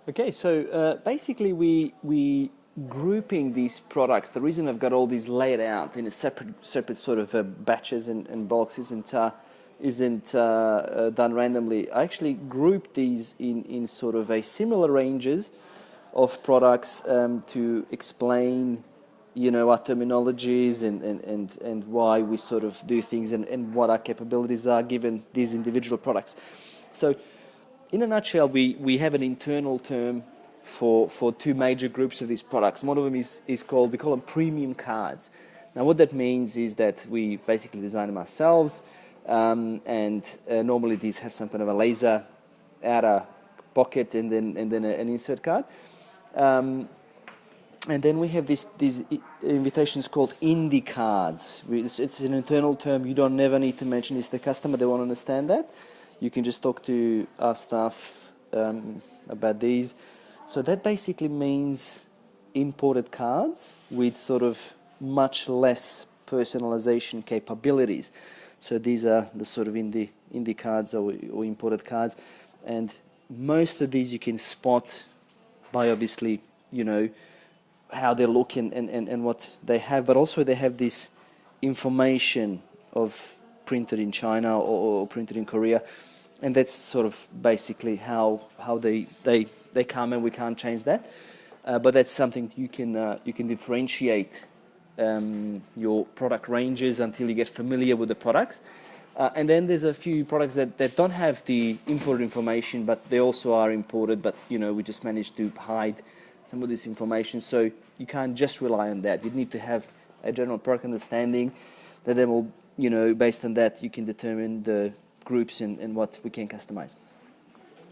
Okay, so basically we grouping these products. The reason I've got all these laid out in a separate sort of batches and bulks isn't done randomly. I actually grouped these in sort of a similar ranges of products to explain, our terminologies and why we sort of do things and what our capabilities are given these individual products. So in a nutshell, we have an internal term for two major groups of these products. One of them is called, we call them premium cards. Now what that means is that we basically design them ourselves, and normally these have some kind of a laser outer pocket and then an insert card. And then we have these invitations called indie cards. It's an internal term. You don't never need to mention it's the customer. They won't understand that. You can just talk to our staff about these. So that basically means imported cards with sort of much less personalization capabilities. So these are the sort of indie cards or imported cards. And most of these you can spot by obviously, how they look and what they have, but also they have this information of printed in China or printed in Korea, and that's sort of basically how they come, and we can't change that. But that's something you can differentiate your product ranges until you get familiar with the products. And then there's a few products that don't have the imported information, but they also are imported, but we just managed to hide some of this information, so you can't just rely on that. You need to have a general product understanding that then will, based on that, you can determine the groups and what we can customize.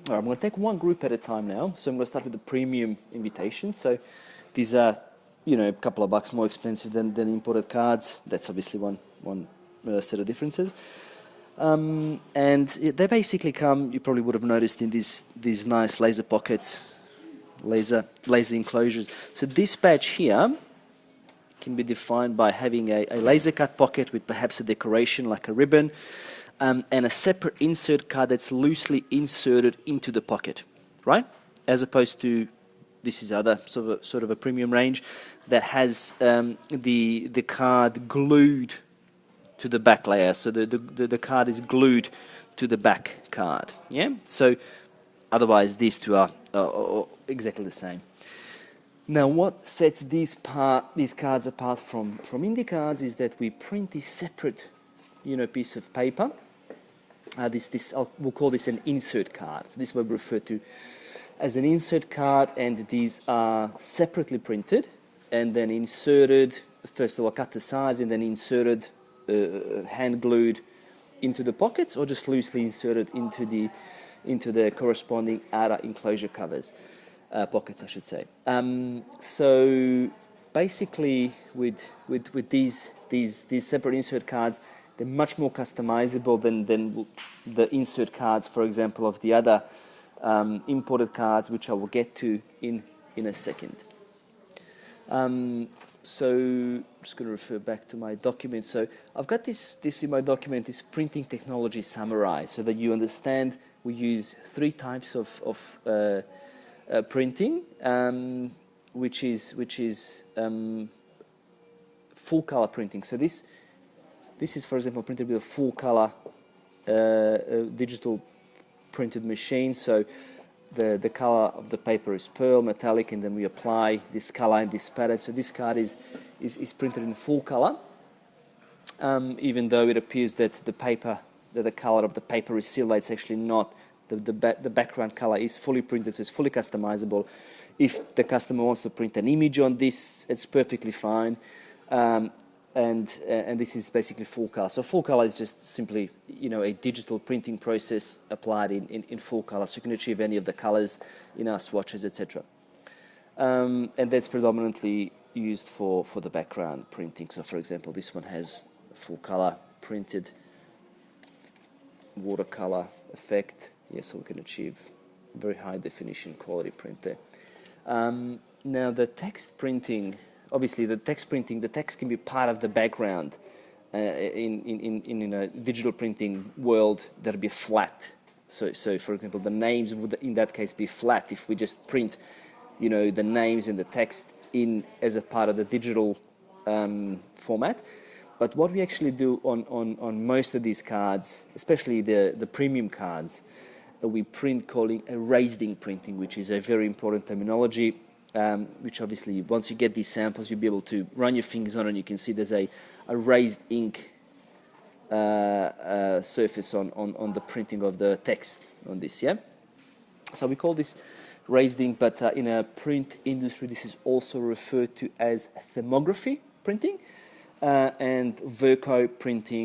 All right, I'm going to take one group at a time now. So I'm going to start with the premium invitations. So these are, a couple of bucks more expensive than imported cards. That's obviously one set of differences. And they basically come, you probably would have noticed, in these nice laser pockets, laser enclosures. So this badge here can be defined by having a laser cut pocket with perhaps a decoration like a ribbon, and a separate insert card that's loosely inserted into the pocket, right? As opposed to, this is other sort of a premium range that has the card glued to the back layer. So the card is glued to the back card. Yeah. So otherwise, these two are exactly the same. Now, what sets these cards apart from indie cards is that we print this separate, piece of paper. We'll call this an insert card. So this is what we refer to as an insert card, and these are separately printed and then inserted. First of all, cut the size and then inserted, hand glued into the pockets, or just loosely inserted into the corresponding outer enclosure covers, pockets, I should say. So basically, with these separate insert cards, they're much more customizable than the insert cards, for example, of the other imported cards, which I will get to in a second. So I'm just going to refer back to my document. So I've got this in my document, this printing technology summary, so that you understand we use three types of printing, which is full color printing. So this is, for example, printed with a full color digital printed machine. So the color of the paper is pearl, metallic, and then we apply this color and this pattern. So this card is printed in full color, even though it appears that the color of the paper is silver. It's actually not. The background color is fully printed, so it's fully customizable. If the customer wants to print an image on this, it's perfectly fine. And this is basically full color. So full color is just simply, a digital printing process applied in full color. So you can achieve any of the colors in our swatches, etc. And that's predominantly used for the background printing. So for example, this one has a full color printed watercolor effect. So we can achieve very high definition quality print there. Now the text printing, obviously the text can be part of the background in a digital printing world. That'll be flat. So for example, the names would in that case be flat if we just print, you know, the names and the text in as a part of the digital format. But what we actually do on most of these cards, especially the premium cards, we print calling a raised ink printing, which is a very important terminology, which obviously once you get these samples, you'll be able to run your fingers on and you can see there's a raised ink surface on the printing of the text on this, yeah? So we call this raised ink, but in a print industry, this is also referred to as thermography printing and Verco printing.